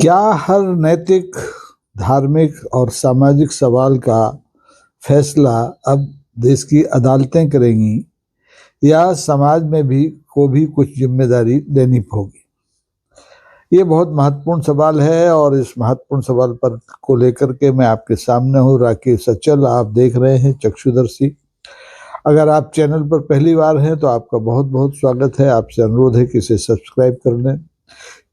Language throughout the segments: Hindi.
क्या हर नैतिक, धार्मिक और सामाजिक सवाल का फैसला अब देश की अदालतें करेंगी या समाज में भी कुछ जिम्मेदारी लेनी होगी? ये बहुत महत्वपूर्ण सवाल है और इस महत्वपूर्ण सवाल पर को लेकर के मैं आपके सामने हूँ राकेश सचल। आप देख रहे हैं चक्षुदर्शी। अगर आप चैनल पर पहली बार हैं तो आपका बहुत बहुत स्वागत है। आपसे अनुरोध है कि इसे सब्सक्राइब कर लें,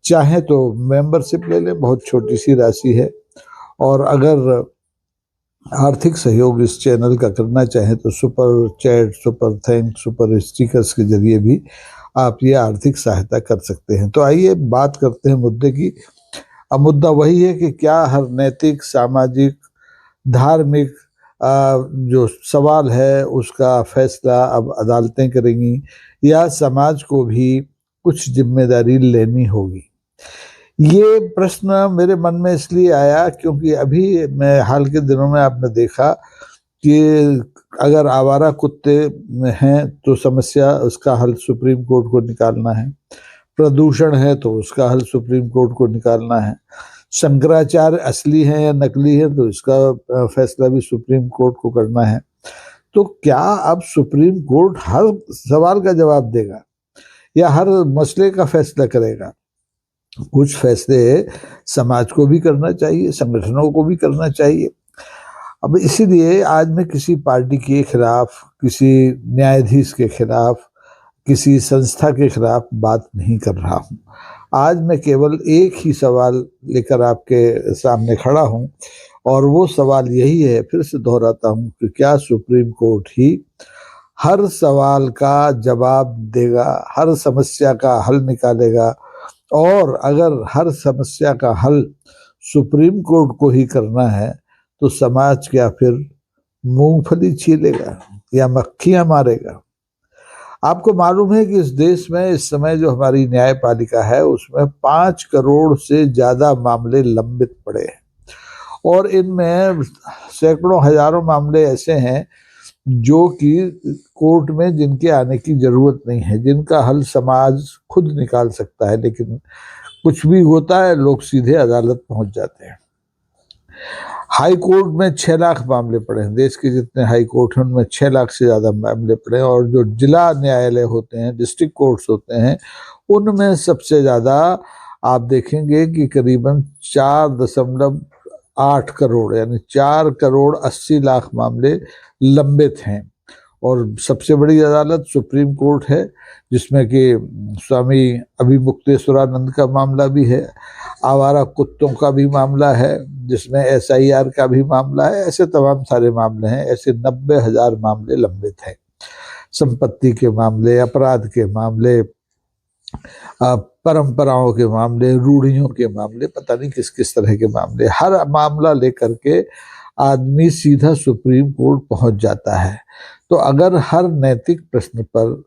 चाहे तो मेंबरशिप ले लें, बहुत छोटी सी राशि है। और अगर आर्थिक सहयोग इस चैनल का करना चाहें तो super chat, super thanks, super stickers के जरिए भी आप ये आर्थिक सहायता कर सकते हैं। तो आइए बात करते हैं मुद्दे की। अब मुद्दा वही है कि क्या हर नैतिक, सामाजिक, धार्मिक जो सवाल है उसका फैसला अब अदालतें करेंगी या समाज को भी कुछ जिम्मेदारी लेनी होगी? ये प्रश्न मेरे मन में इसलिए आया क्योंकि अभी मैं हाल के दिनों में आपने देखा कि अगर आवारा कुत्ते हैं तो समस्या, उसका हल सुप्रीम कोर्ट को निकालना है। प्रदूषण है तो उसका हल सुप्रीम कोर्ट को निकालना है। शंकराचार्य असली है या नकली है तो इसका फैसला भी सुप्रीम कोर्ट को करना है। तो क्या अब सुप्रीम कोर्ट हर सवाल का जवाब देगा या हर मसले का फैसला करेगा? कुछ फैसले समाज को भी करना चाहिए, संगठनों को भी करना चाहिए। अब इसीलिए आज मैं किसी पार्टी के खिलाफ, किसी न्यायाधीश के खिलाफ, किसी संस्था के खिलाफ बात नहीं कर रहा हूँ। आज मैं केवल एक ही सवाल लेकर आपके सामने खड़ा हूँ और वो सवाल यही है, फिर से दोहराता हूँ, कि क्या सुप्रीम कोर्ट ही हर सवाल का जवाब देगा, हर समस्या का हल निकालेगा? और अगर हर समस्या का हल सुप्रीम कोर्ट को ही करना है तो समाज क्या फिर मूंगफली छीलेगा या मक्खियां मारेगा? आपको मालूम है कि इस देश में इस समय जो हमारी न्यायपालिका है उसमें 5 करोड़ से ज्यादा मामले लंबित पड़े हैं और इनमें सैकड़ों हजारों मामले ऐसे हैं जो कि कोर्ट में जिनके आने की जरूरत नहीं है, जिनका हल समाज खुद निकाल सकता है, लेकिन कुछ भी होता है लोग सीधे अदालत पहुंच जाते हैं। हाई कोर्ट में 6 लाख मामले पड़े हैं। देश के जितने हाई कोर्ट हैं उनमें 6 लाख से ज्यादा मामले पड़े हैं और जो जिला न्यायालय होते हैं, डिस्ट्रिक्ट कोर्ट्स होते हैं, उनमें सबसे ज्यादा आप देखेंगे कि करीबन 4.8 करोड़ यानी 4 करोड़ 80 लाख मामले लंबित हैं। और सबसे बड़ी अदालत सुप्रीम कोर्ट है जिसमें कि स्वामी अभिमुक्तेश्वरानंद का मामला भी है, आवारा कुत्तों का भी मामला है, जिसमें SIR का भी मामला है। ऐसे तमाम सारे मामले हैं। ऐसे 90,000 मामले लंबित हैं। संपत्ति के मामले, अपराध के मामले, परंपराओं के मामले, रूढ़ियों के मामले, पता नहीं किस किस तरह के मामले, हर मामला लेकर के आदमी सीधा सुप्रीम कोर्ट पहुंच जाता है। तो अगर हर नैतिक प्रश्न पर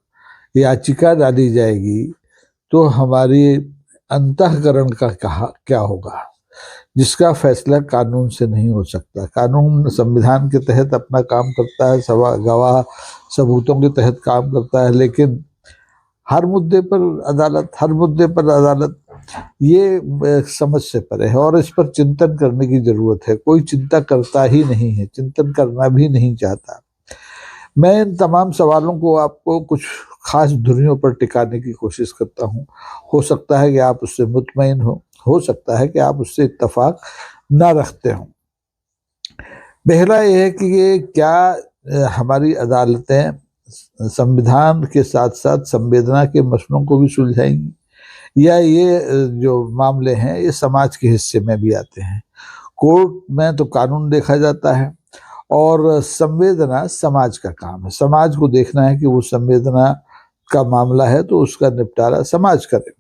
याचिका डाली जाएगी तो हमारी अंतःकरण का क्या होगा, जिसका फैसला कानून से नहीं हो सकता। कानून संविधान के तहत अपना काम करता है, गवाह सबूतों के तहत काम करता है, लेकिन हर मुद्दे पर अदालत, हर मुद्दे पर अदालत, ये समझ से परे है और इस पर चिंतन करने की जरूरत है। कोई चिंता करता ही नहीं है, चिंतन करना भी नहीं चाहता। मैं इन तमाम सवालों को आपको कुछ खास धुरियों पर टिकाने की कोशिश करता हूँ। हो सकता है कि आप उससे मुतमईन हो सकता है कि आप उससे इत्तेफाक न रखते हो। पहला यह है कि ये क्या हमारी अदालतें संविधान के साथ साथ संवेदना के मसलों को भी सुलझाएंगी या ये जो मामले हैं ये समाज के हिस्से में भी आते हैं? कोर्ट में तो कानून देखा जाता है और संवेदना समाज का काम है। समाज को देखना है कि वो संवेदना का मामला है तो उसका निपटारा समाज करे।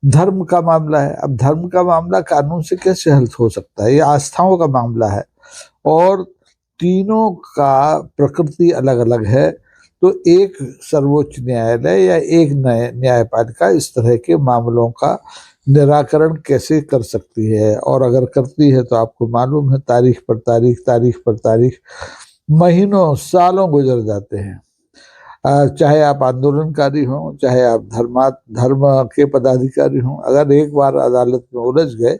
धर्म का मामला है, अब धर्म का मामला कानून से कैसे हल हो सकता है? ये आस्थाओं का मामला है और तीनों का प्रकृति अलग अलग है। तो एक सर्वोच्च न्यायालय या एक न्यायपालिका इस तरह के मामलों का निराकरण कैसे कर सकती है? और अगर करती है तो आपको मालूम है तारीख पर तारीख, तारीख पर तारीख, महीनों सालों गुजर जाते हैं। चाहे आप आंदोलनकारी हों, चाहे आप धर्म के पदाधिकारी हों, अगर एक बार अदालत में उलझ गए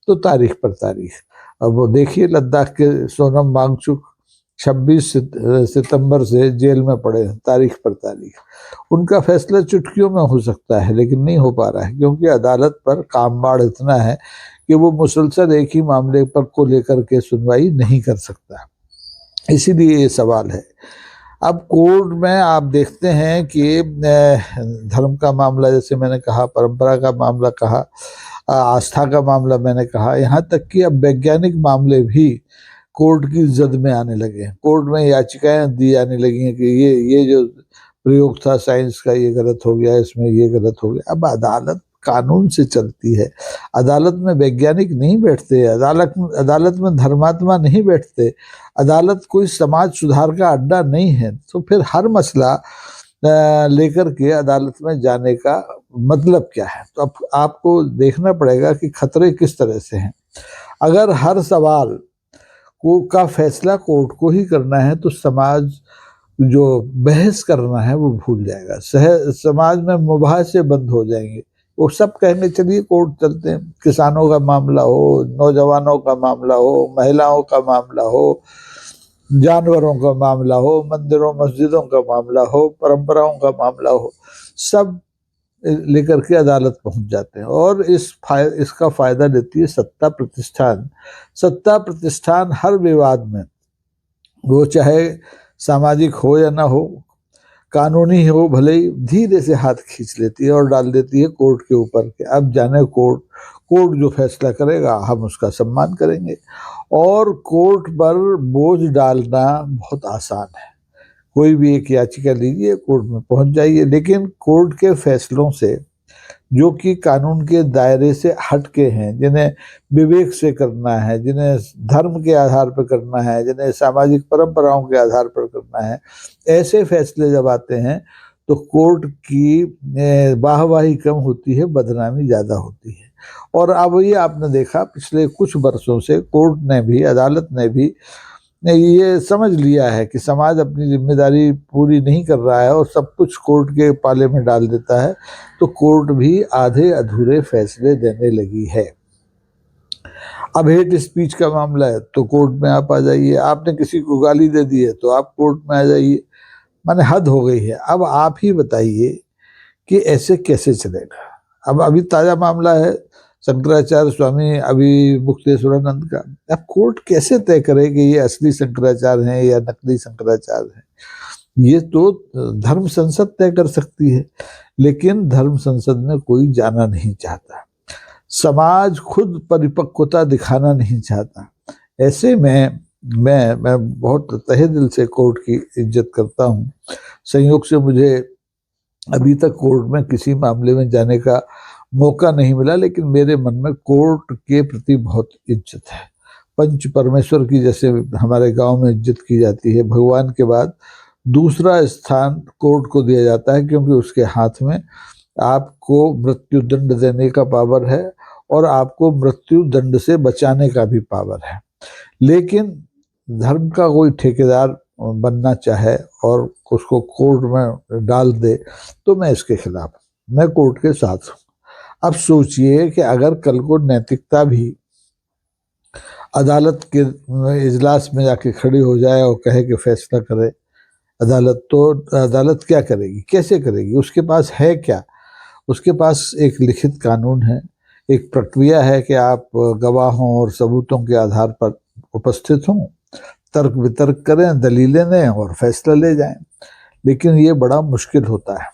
तो तारीख पर तारीख। अब वो देखिए लद्दाख के सोनम वांगचुक 26 सितंबर से जेल में पड़े हैं, तारीख पर तारीख। उनका फैसला चुटकियों में हो सकता है, लेकिन नहीं हो पा रहा है, क्योंकि अदालत पर कामबाड़ इतना है कि वो मुसलसल एक ही मामले पर को लेकर के सुनवाई नहीं कर सकता। इसीलिए ये सवाल है। अब कोर्ट में आप देखते हैं कि धर्म का मामला, जैसे मैंने कहा, परंपरा का मामला कहा, आस्था का मामला मैंने कहा, यहाँ तक कि अब वैज्ञानिक मामले भी कोर्ट की जद में आने लगे हैं। कोर्ट में याचिकाएं दी जाने लगी हैं कि ये जो प्रयोग था साइंस का, ये गलत हो गया, इसमें ये गलत हो गया। अब अदालत कानून से चलती है, अदालत में वैज्ञानिक नहीं बैठते, अदालत में धर्मात्मा नहीं बैठते, अदालत कोई समाज सुधार का अड्डा नहीं है। तो फिर हर मसला लेकर के अदालत में जाने का मतलब क्या है? तो अब आपको देखना पड़ेगा कि खतरे किस तरह से हैं। अगर हर सवाल का फैसला कोर्ट को ही करना है तो समाज जो बहस करना है वो भूल जाएगा। समाज में मुबाहसे बंद हो जाएंगे। वो सब कहेंगे चलिए कोर्ट चलते हैं, किसानों का मामला हो, नौजवानों का मामला हो, महिलाओं का मामला हो, जानवरों का मामला हो, मंदिरों मस्जिदों का मामला हो, परंपराओं का मामला हो, सब लेकर के अदालत पहुंच जाते हैं। और इसका फायदा लेती है सत्ता प्रतिष्ठान। सत्ता प्रतिष्ठान हर विवाद में, वो चाहे सामाजिक हो या ना हो, कानूनी हो भले ही, धीरे से हाथ खींच लेती है और डाल देती है कोर्ट के ऊपर के अब जाने कोर्ट जो फैसला करेगा हम उसका सम्मान करेंगे। और कोर्ट पर बोझ डालना बहुत आसान है। कोई भी एक याचिका लीजिए, कोर्ट में पहुंच जाइए, लेकिन कोर्ट के फैसलों से जो कि कानून के दायरे से हटके हैं, जिन्हें विवेक से करना है, जिन्हें धर्म के आधार पर करना है, जिन्हें सामाजिक परंपराओं के आधार पर करना है, ऐसे फैसले जब आते हैं तो कोर्ट की वाहवाही कम होती है, बदनामी ज़्यादा होती है। और अब ये आपने देखा पिछले कुछ वर्षों से कोर्ट ने भी, अदालत ने भी ये समझ लिया है कि समाज अपनी जिम्मेदारी पूरी नहीं कर रहा है और सब कुछ कोर्ट के पाले में डाल देता है, तो कोर्ट भी आधे अधूरे फैसले देने लगी है। अब हेट स्पीच का मामला है तो कोर्ट में आप आ जाइए, आपने किसी को गाली दे दी है तो आप कोर्ट में आ जाइए, माने हद हो गई है। अब आप ही बताइए कि ऐसे कैसे चलेगा। अब अभी ताजा मामला है शंकराचार्य स्वामी अभी मुक्तेश्वरानंद का। अब कोर्ट कैसे तय करे कि ये असली शंकराचार्य हैं या नकली शंकराचार्य हैं? ये तो धर्म संसद तय कर सकती है, लेकिन धर्म संसद में कोई जाना नहीं चाहता, समाज खुद परिपक्वता दिखाना नहीं चाहता। ऐसे में मैं बहुत तहे दिल से कोर्ट की इज्जत करता हूँ। संयोग से मुझे अभी तक कोर्ट में किसी मामले में जाने का मौका नहीं मिला, लेकिन मेरे मन में कोर्ट के प्रति बहुत इज्जत है। पंच परमेश्वर की जैसे हमारे गांव में इज्जत की जाती है, भगवान के बाद दूसरा स्थान कोर्ट को दिया जाता है, क्योंकि उसके हाथ में आपको मृत्यु दंड देने का पावर है और आपको मृत्यु दंड से बचाने का भी पावर है। लेकिन धर्म का कोई ठेकेदार बनना चाहे और उसको कोर्ट में डाल दे तो मैं इसके खिलाफ, मैं कोर्ट के साथ हूँ। अब सोचिए कि अगर कल को नैतिकता भी अदालत के इजलास में जाके खड़ी हो जाए और कहे कि फैसला करे अदालत, तो अदालत क्या करेगी, कैसे करेगी? उसके पास है क्या? उसके पास एक लिखित कानून है, एक प्रक्रिया है कि आप गवाहों और सबूतों के आधार पर उपस्थित हों, तर्क वितर्क करें, दलीलें दें और फैसला ले जाएं। लेकिन ये बड़ा मुश्किल होता है,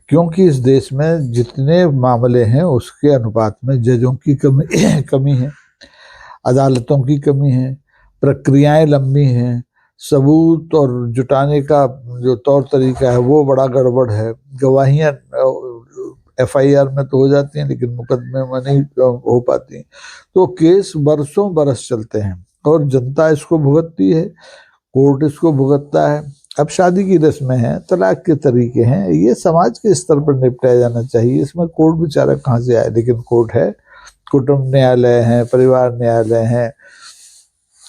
क्योंकि इस देश में जितने मामले हैं उसके अनुपात में जजों की कमी है, अदालतों की कमी है, प्रक्रियाएं लंबी हैं, सबूत और जुटाने का जो तौर तरीका है वो बड़ा गड़बड़ है। गवाहियाँ FIR में तो हो जाती हैं, लेकिन मुकदमे में नहीं हो पाती, तो केस बरसों बरस चलते हैं और जनता इसको भुगतती है, कोर्ट इसको भुगतता है। अब शादी की रस्में हैं, तलाक के तरीके हैं, ये समाज के स्तर पर निपटाया जाना चाहिए, इसमें कोर्ट बेचारा कहाँ से आए? लेकिन कोर्ट है, कुटुंब न्यायालय हैं, परिवार न्यायालय हैं,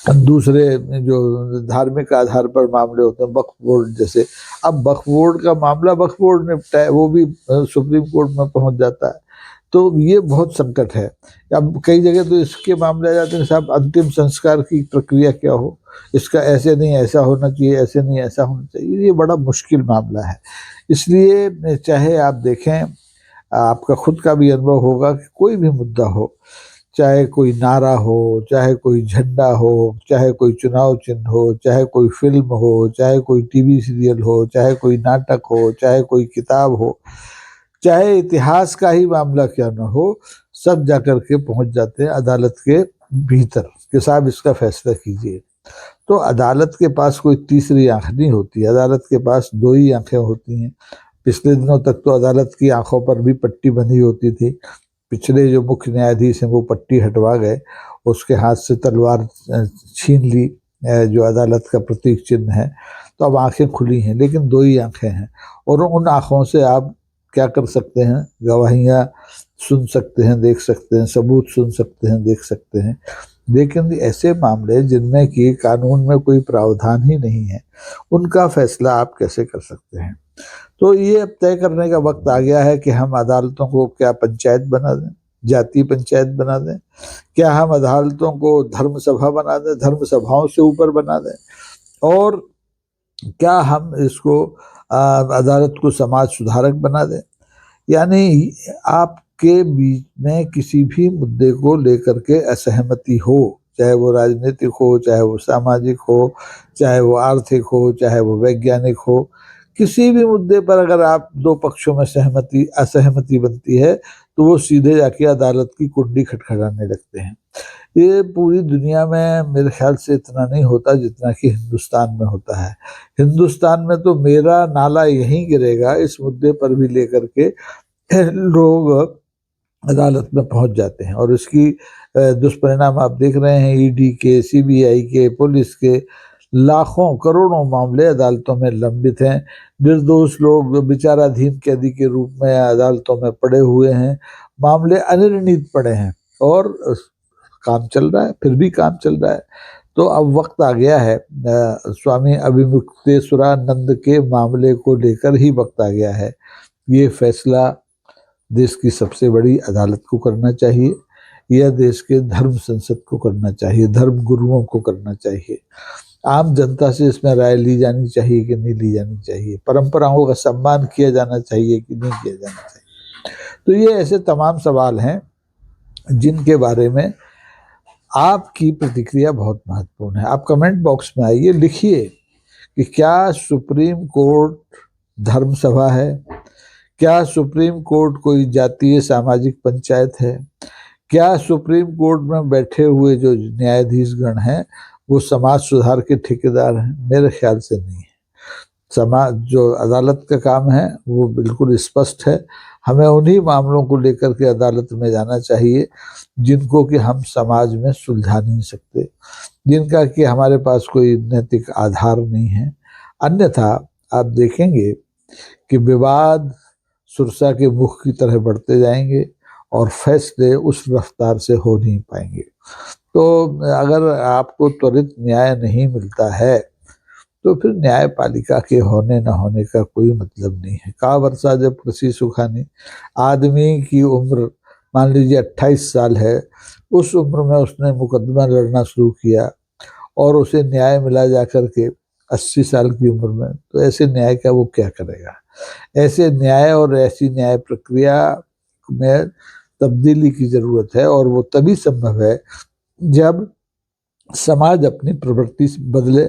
दूसरे जो धार्मिक आधार पर मामले होते हैं, वक्फ बोर्ड जैसे, अब वक्फ बोर्ड का मामला वक्फ बोर्ड निपटा है, वो भी सुप्रीम कोर्ट में पहुंच जाता है। तो ये बहुत संकट है। अब कई जगह तो इसके मामले आ जाते हैं, साहब अंतिम संस्कार की प्रक्रिया क्या हो, इसका ऐसे नहीं ऐसा होना चाहिए, ऐसे नहीं ऐसा होना चाहिए, ये बड़ा मुश्किल मामला है। इसलिए चाहे आप देखें, आपका खुद का भी अनुभव होगा कि कोई भी मुद्दा हो, चाहे कोई नारा हो, चाहे कोई झंडा हो, चाहे कोई चुनाव चिन्ह हो, चाहे कोई फिल्म हो, चाहे कोई टीवी सीरियल हो, चाहे कोई नाटक हो, चाहे कोई किताब हो, चाहे इतिहास का ही मामला क्या ना हो, सब जाकर के पहुंच जाते हैं अदालत के भीतर कि साहब इसका फैसला कीजिए। तो अदालत के पास कोई तीसरी आंख नहीं होती, अदालत के पास दो ही आंखें होती हैं। पिछले दिनों तक तो अदालत की आंखों पर भी पट्टी बंधी होती थी। पिछले जो मुख्य न्यायाधीश हैं वो पट्टी हटवा गए, उसके हाथ से तलवार छीन ली, जो अदालत का प्रतीक चिन्ह है। तो अब आंखें खुली हैं, लेकिन दो ही आंखें हैं, और उन आंखों से आप क्या कर सकते हैं, गवाहियाँ सुन सकते हैं, देख सकते हैं, सबूत सुन सकते हैं, देख सकते हैं। लेकिन ऐसे मामले जिनमें कि कानून में कोई प्रावधान ही नहीं है, उनका फैसला आप कैसे कर सकते हैं। तो ये अब तय करने का वक्त आ गया है कि हम अदालतों को क्या पंचायत बना दें, जातीय पंचायत बना दें, क्या हम अदालतों को धर्म सभा बना दें, धर्म सभाओं से ऊपर बना दें, और क्या हम इसको अदालत को समाज सुधारक बना दें। यानी आपके बीच में किसी भी मुद्दे को लेकर के असहमति हो, चाहे वो राजनीतिक हो, चाहे वो सामाजिक हो, चाहे वो आर्थिक हो, चाहे वो वैज्ञानिक हो, किसी भी मुद्दे पर अगर आप दो पक्षों में असहमति बनती है, तो वो सीधे जाके अदालत की कुंडी खटखटाने लगते हैं। ये पूरी दुनिया में मेरे ख्याल से इतना नहीं होता जितना कि हिंदुस्तान में होता है। हिंदुस्तान में तो मेरा नाला यहीं गिरेगा इस मुद्दे पर भी लेकर के लोग अदालत में पहुंच जाते हैं, और इसकी दुष्परिणाम आप देख रहे हैं। ईडी के, सीबीआई के, पुलिस के लाखों करोड़ों मामले अदालतों में लंबित हैं। निर्दोष लोग विचाराधीन कैदी के रूप में अदालतों में पड़े हुए हैं, मामले अनिर्णीत पड़े हैं, और काम चल रहा है, फिर भी काम चल रहा है। तो अब वक्त आ गया है, स्वामी अभिमुक्तेश्वरानंद के मामले को लेकर ही वक्त आ गया है। ये फैसला देश की सबसे बड़ी अदालत को करना चाहिए, यह देश के धर्म संसद को करना चाहिए, धर्म गुरुओं को करना चाहिए। आम जनता से इसमें राय ली जानी चाहिए कि नहीं ली जानी चाहिए, परंपराओं का सम्मान किया जाना चाहिए कि नहीं किया जाना चाहिए। तो ये ऐसे तमाम सवाल हैं जिनके बारे में आपकी प्रतिक्रिया बहुत महत्वपूर्ण है। आप कमेंट बॉक्स में आइए, लिखिए कि क्या सुप्रीम कोर्ट धर्म सभा है, क्या सुप्रीम कोर्ट कोई जातीय सामाजिक पंचायत है, क्या सुप्रीम कोर्ट में बैठे हुए जो न्यायाधीश गण हैं वो समाज सुधार के ठेकेदार हैं। मेरे ख्याल से नहीं है। समाज जो अदालत का काम है वो बिल्कुल स्पष्ट है। हमें उन्हीं मामलों को लेकर के अदालत में जाना चाहिए जिनको कि हम समाज में सुलझा नहीं सकते, जिनका कि हमारे पास कोई नैतिक आधार नहीं है। अन्यथा आप देखेंगे कि विवाद सुरसा के मुख की तरह बढ़ते जाएंगे और फैसले उस रफ्तार से हो नहीं पाएंगे। तो अगर आपको त्वरित न्याय नहीं मिलता है तो फिर न्यायपालिका के होने न होने का कोई मतलब नहीं है। का वर्षा जब कृषि सुखानी, आदमी की उम्र मान लीजिए 28 साल है, उस उम्र में उसने मुकदमा लड़ना शुरू किया और उसे न्याय मिला जाकर के 80 साल की उम्र में, तो ऐसे न्याय का वो क्या करेगा। ऐसे न्याय और ऐसी न्याय प्रक्रिया में तब्दीली की जरूरत है, और वो तभी संभव है जब समाज अपनी प्रवृत्ति बदले,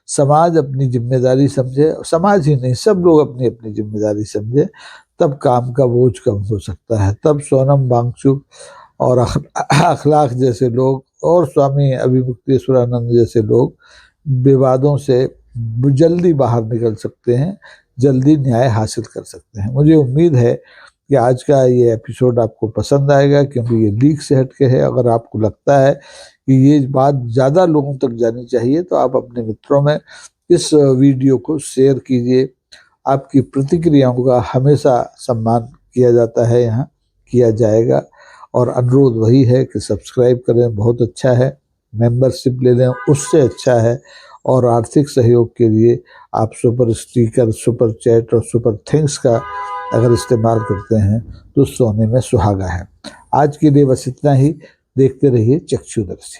समाज अपनी जिम्मेदारी समझे, समाज ही नहीं सब लोग अपनी अपनी जिम्मेदारी समझे, तब काम का बोझ कम हो सकता है। तब सोनम वांगचुक और अखलाक जैसे लोग और स्वामी अभिमुक्तेश्वरानंद जैसे लोग विवादों से जल्दी बाहर निकल सकते हैं, जल्दी न्याय हासिल कर सकते हैं। मुझे उम्मीद है कि आज का ये एपिसोड आपको पसंद आएगा, क्योंकि ये लीक से हटके है। अगर आपको लगता है कि ये बात ज़्यादा लोगों तक जानी चाहिए तो आप अपने मित्रों में इस वीडियो को शेयर कीजिए। आपकी प्रतिक्रियाओं का हमेशा सम्मान किया जाता है, यहाँ किया जाएगा। और अनुरोध वही है कि सब्सक्राइब करें, बहुत अच्छा है। मेंबरशिप ले लें उससे अच्छा है। और आर्थिक सहयोग के लिए आप सुपर स्टिकर, सुपर चैट और सुपर थैंक्स का अगर इस्तेमाल करते हैं तो सोने में सुहागा है। आज के लिए बस इतना ही। देखते रहिए चक्षुदर्शी।